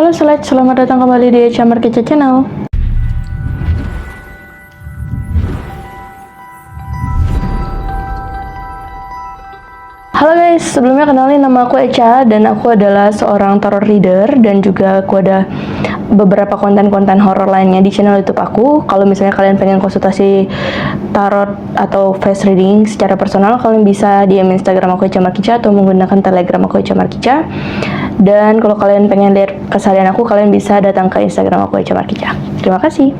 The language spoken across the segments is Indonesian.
Halo Select, selamat datang kembali di Chamar Kica Channel. Halo guys, sebelumnya kenalin nama aku Echa dan aku adalah seorang tarot reader dan juga aku ada beberapa konten-konten horor lainnya di channel YouTube aku. Kalau misalnya kalian pengen konsultasi tarot atau face reading secara personal, kalian bisa DM Instagram aku Echa Markica atau menggunakan Telegram aku Echa Markica. Dan kalau kalian pengen lihat keseharian aku, kalian bisa datang ke Instagram aku Echa Markica. Terima kasih.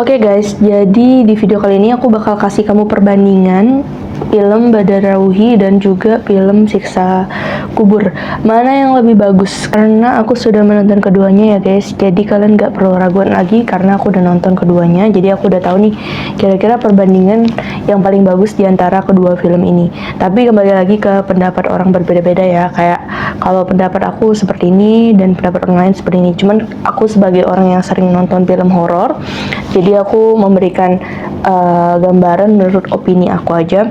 Oke guys, jadi di video kali ini aku bakal kasih kamu perbandingan film Badarauhi dan juga film Siksa Kubur. Mana yang lebih bagus? Karena aku sudah menonton keduanya ya guys. Jadi kalian gak perlu raguan lagi karena aku udah nonton keduanya. Jadi aku udah tahu nih kira-kira perbandingan yang paling bagus di antara kedua film ini. Tapi kembali lagi ke pendapat orang berbeda-beda ya. Kayak kalau pendapat aku seperti ini dan pendapat orang lain seperti ini. Cuman aku sebagai orang yang sering nonton film horor, jadi aku memberikan gambaran menurut opini aku aja.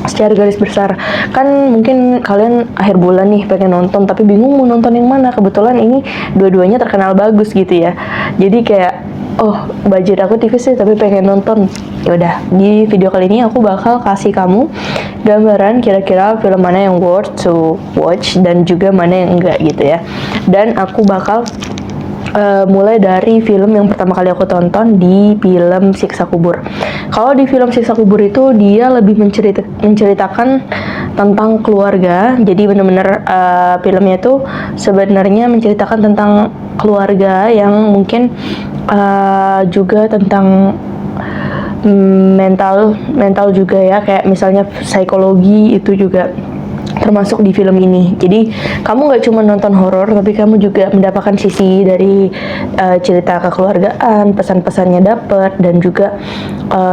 Secara garis besar, kan mungkin kalian akhir bulan nih pengen nonton tapi bingung mau nonton yang mana. Kebetulan ini dua-duanya terkenal bagus gitu ya. Jadi kayak, oh budget aku tipis sih tapi pengen nonton. Ya udah, di video kali ini aku bakal kasih kamu gambaran kira-kira film mana yang worth to watch dan juga mana yang enggak gitu ya. Dan aku bakal mulai dari film yang pertama kali aku tonton di film Siksa Kubur. Kalau di film Siksa Kubur itu dia lebih menceritakan tentang keluarga. Jadi benar-benar filmnya itu sebenarnya menceritakan tentang keluarga yang mungkin juga tentang mental juga ya, kayak misalnya psikologi itu juga termasuk di film ini. Jadi kamu gak cuma nonton horor tapi kamu juga mendapatkan sisi dari cerita kekeluargaan, pesan-pesannya dapet, dan juga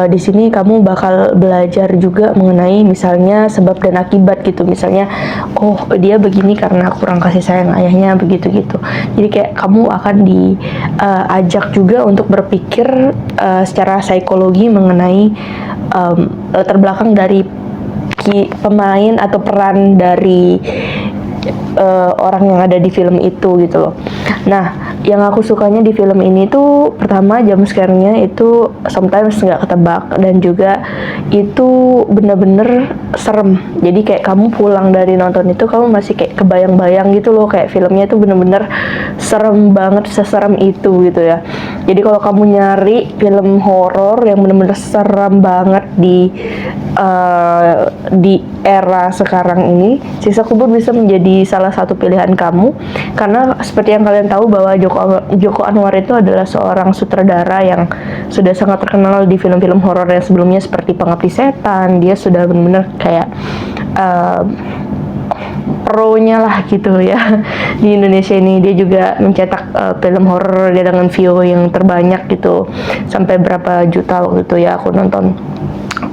di sini kamu bakal belajar juga mengenai misalnya sebab dan akibat gitu. Misalnya, oh dia begini karena kurang kasih sayang ayahnya begitu gitu. Jadi kayak kamu akan diajak juga untuk berpikir secara psikologi mengenai latar belakang dari pemain atau peran dari orang yang ada di film itu gitu loh. Nah, yang aku sukanya di film ini tuh pertama jump scare-nya itu sometimes nggak ketebak dan juga itu bener-bener serem. Jadi kayak kamu pulang dari nonton itu kamu masih kayak kebayang-bayang gitu loh, kayak filmnya itu bener-bener serem banget, seserem itu gitu ya. Jadi kalau kamu nyari film horor yang bener-bener serem banget di era sekarang ini, Siksa Kubur bisa menjadi salah satu pilihan kamu karena seperti yang kalian tahu bahwa Joko Anwar itu adalah seorang sutradara yang sudah sangat terkenal di film-film horor yang sebelumnya seperti Pengabdi Setan. Dia sudah benar-benar kayak pro-nya lah gitu ya di Indonesia ini. Dia juga mencetak film horor dia dengan view yang terbanyak gitu, sampai berapa juta waktu itu ya aku nonton.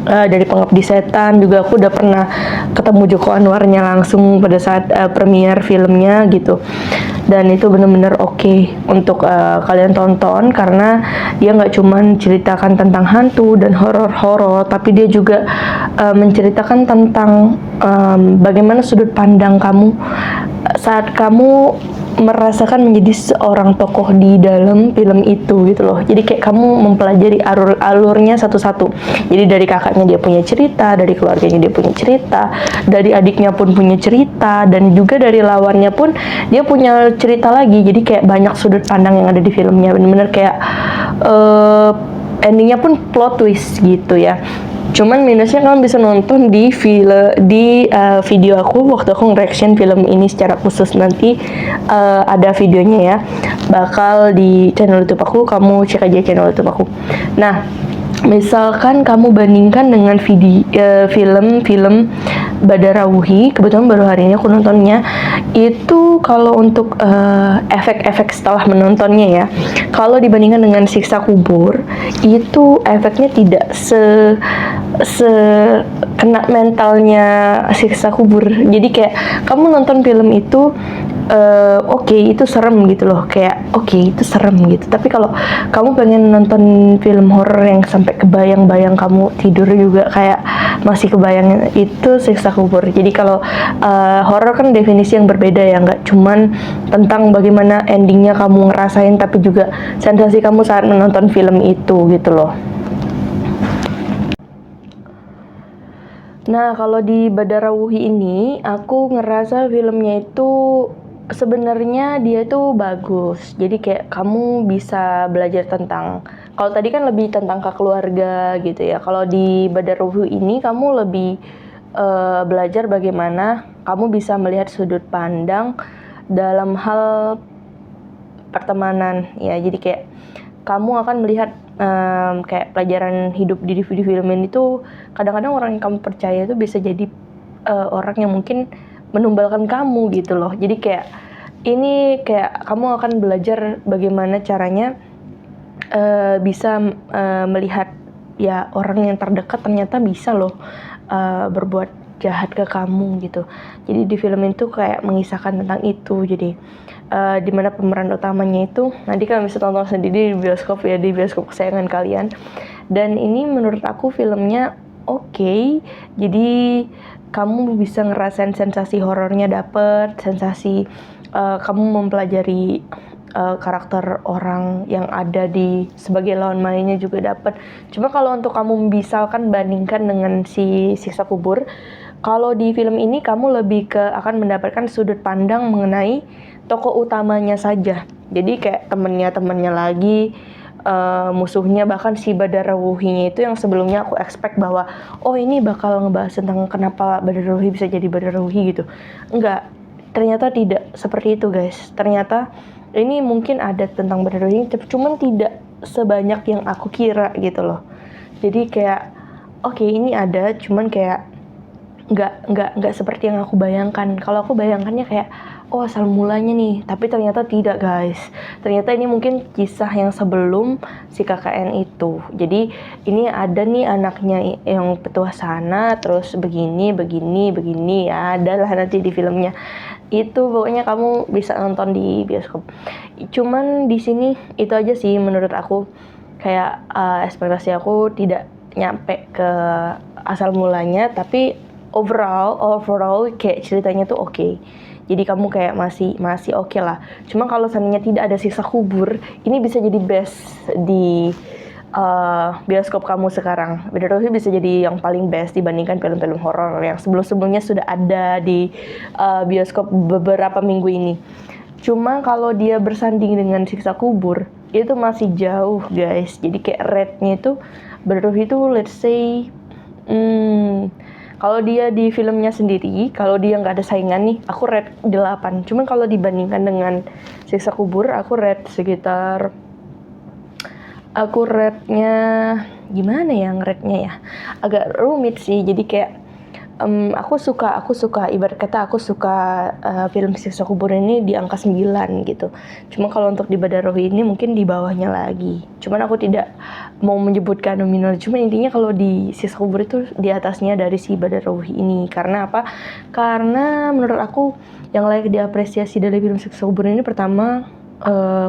Dari Pengabdi Setan juga aku udah pernah ketemu Joko Anwarnya langsung pada saat premiere filmnya gitu, dan itu bener-bener oke untuk kalian tonton karena dia nggak cuman ceritakan tentang hantu dan horor-horor, tapi dia juga menceritakan tentang bagaimana sudut pandang kamu saat kamu merasakan menjadi seorang tokoh di dalam film itu gitu loh. Jadi kayak kamu mempelajari alurnya satu-satu. Jadi dari kakaknya dia punya cerita, dari keluarganya dia punya cerita, dari adiknya pun punya cerita, dan juga dari lawannya pun dia punya cerita lagi. Jadi kayak banyak sudut pandang yang ada di filmnya. Bener-bener kayak endingnya pun plot twist gitu ya. Cuman minusnya kalian bisa nonton di video aku waktu aku nge-reaction film ini secara khusus. Nanti ada videonya ya, bakal di channel YouTube aku, kamu cek aja channel YouTube aku. Nah, misalkan kamu bandingkan dengan film Badarauhi, kebetulan baru hari ini aku nontonnya. Itu kalau untuk efek-efek setelah menontonnya ya, kalau dibandingkan dengan Siksa Kubur, itu efeknya tidak kena mentalnya Siksa Kubur. Jadi kayak kamu nonton film itu oke, itu serem gitu loh, kayak oke, itu serem gitu. Tapi kalau kamu pengen nonton film horor yang sampai kebayang-bayang kamu tidur juga kayak masih kebayang, itu Siksa Kubur. Jadi kalau horor kan definisi yang berbeda ya, nggak cuman tentang bagaimana endingnya kamu ngerasain, tapi juga sensasi kamu saat menonton film itu gitu loh. Nah, kalau di Badara Wuhi ini, aku ngerasa filmnya itu sebenarnya dia itu bagus. Jadi kayak kamu bisa belajar tentang, kalau tadi kan lebih tentang ke keluarga gitu ya. Kalau di Badara Wuhi ini kamu lebih belajar bagaimana kamu bisa melihat sudut pandang dalam hal pertemanan ya. Jadi kayak kamu akan melihat kayak pelajaran hidup di film ini tuh, kadang-kadang orang yang kamu percaya itu bisa jadi orang yang mungkin menumbalkan kamu gitu loh. Jadi kayak ini kayak kamu akan belajar bagaimana caranya bisa melihat ya orang yang terdekat ternyata bisa loh berbuat jahat ke kamu gitu. Jadi di film itu kayak mengisahkan tentang itu. Jadi dimana pemeran utamanya itu nanti kalian bisa tonton sendiri di bioskop ya, di bioskop kesayangan kalian. Dan ini menurut aku filmnya oke. Jadi kamu bisa ngerasain sensasi horornya dapet, sensasi kamu mempelajari karakter orang yang ada di sebagai lawan mainnya juga dapat. Cuma kalau untuk kamu misalkan bandingkan dengan si Siksa Kubur, kalau di film ini kamu lebih ke akan mendapatkan sudut pandang mengenai tokoh utamanya saja. Jadi kayak temennya lagi, musuhnya, bahkan si Badara Wuhi-nya itu yang sebelumnya aku expect bahwa oh ini bakal ngebahas tentang kenapa Badara Wuhi bisa jadi Badara Wuhi gitu. Enggak, ternyata tidak seperti itu guys. Ternyata ini mungkin ada tentang Badara Wuhi, cuman tidak sebanyak yang aku kira gitu loh. Jadi kayak oke, ini ada, cuman kayak nggak seperti yang aku bayangkan. Kalau aku bayangkannya kayak oh asal mulanya nih, tapi ternyata tidak guys. Ternyata ini mungkin kisah yang sebelum si KKN itu. Jadi ini ada nih anaknya yang petuah sana, terus begini ya, adalah nanti di filmnya. Itu pokoknya kamu bisa nonton di bioskop. Cuman di sini itu aja sih menurut aku, kayak ekspektasi aku tidak nyampe ke asal mulanya, tapi overall kayak ceritanya tuh oke. Jadi kamu kayak masih oke lah. Cuma kalau seandainya tidak ada Siksa Kubur, ini bisa jadi best di bioskop kamu sekarang. Badara Wuhi bisa jadi yang paling best dibandingkan film-film horor yang sebelum-sebelumnya sudah ada di bioskop beberapa minggu ini. Cuma kalau dia bersanding dengan Siksa Kubur, itu masih jauh guys. Jadi kayak rate-nya itu Badara Wuhi itu let's say kalau dia di filmnya sendiri, kalau dia nggak ada saingan nih, aku rate 8. Cuman kalau dibandingkan dengan Siksa Kubur, aku rate sekitar, aku rate-nya gimana ya nge-rate-nya ya, agak rumit sih. Jadi kayak aku suka ibarat kata aku suka film Siksa Kubur ini di angka 9 gitu. Cuma kalau untuk di Badara Wuhi ini mungkin di bawahnya lagi. Cuman aku tidak mau menyebutkan nominal. Cuma intinya kalau di Siksa Kubur itu di atasnya dari si Badara Wuhi ini. Karena apa? Karena menurut aku yang layak diapresiasi dari film Siksa Kubur ini, pertama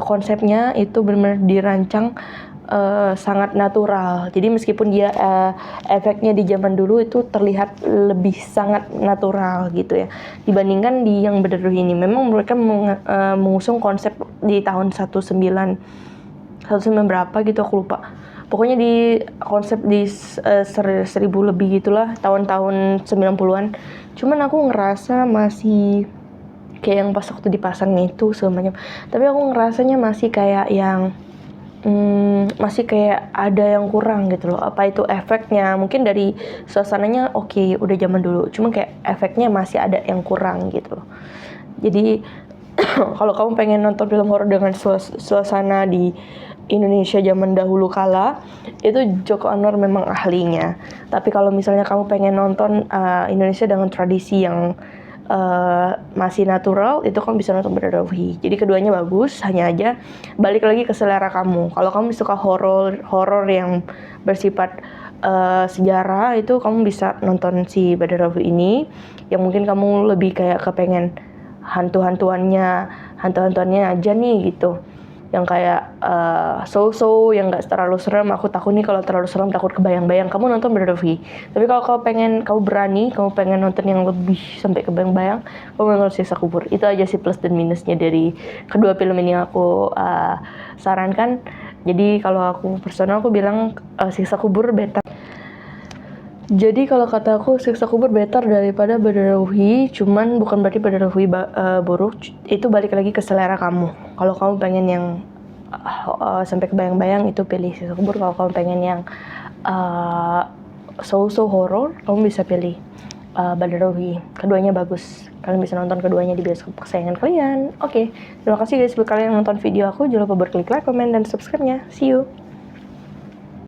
konsepnya itu benar-benar dirancang sangat natural. Jadi meskipun dia efeknya di zaman dulu itu terlihat lebih sangat natural gitu ya, dibandingkan di yang Badara Wuhi ini. Memang mereka mengusung konsep di tahun 19 berapa gitu aku lupa. Pokoknya di konsep di 1000 lebih gitulah, tahun-tahun 90-an. Cuman aku ngerasa masih kayak yang pas waktu dipasang itu semuanya. Tapi aku ngerasanya masih kayak yang masih kayak ada yang kurang gitu loh. Apa itu efeknya? Mungkin dari suasananya oke, udah zaman dulu. Cuma kayak efeknya masih ada yang kurang gitu loh. Jadi kalau kamu pengen nonton film horor dengan suasana di Indonesia zaman dahulu kala, itu Joko Anwar memang ahlinya. Tapi kalau misalnya kamu pengen nonton Indonesia dengan tradisi yang masih natural, itu kamu bisa nonton Badara Wuhi. Jadi keduanya bagus, hanya aja balik lagi ke selera kamu. Kalau kamu suka horor yang bersifat sejarah, itu kamu bisa nonton si Badara Wuhi ini. Yang mungkin kamu lebih kayak kepengen hantu-hantuannya aja nih gitu, yang kayak so yang nggak terlalu serem. Aku takut nih kalau terlalu serem, takut kebayang-bayang. Kamu nonton Berdovie. Tapi kalau kamu berani, kamu pengen nonton yang lebih sampai kebayang-bayang, kamu nonton Siksa Kubur. Itu aja sih plus dan minusnya dari kedua film ini yang aku sarankan. Jadi kalau aku personal, aku bilang Siksa Kubur better. Jadi kalau kata aku Siksa Kubur better daripada Berdovie, cuman bukan berarti Berdovie buruk. Itu balik lagi ke selera kamu. Kalau kamu pengen yang sampai kebayang-bayang, itu pilih Siksa Kubur. Kalau kamu pengen yang so horror, kamu bisa pilih Berdovie. Keduanya bagus. Kalian bisa nonton keduanya di bioskop kesayangan kalian. Oke, terima kasih guys buat kalian yang nonton video aku. Jangan lupa berklik like, komen, dan subscribe-nya. See you.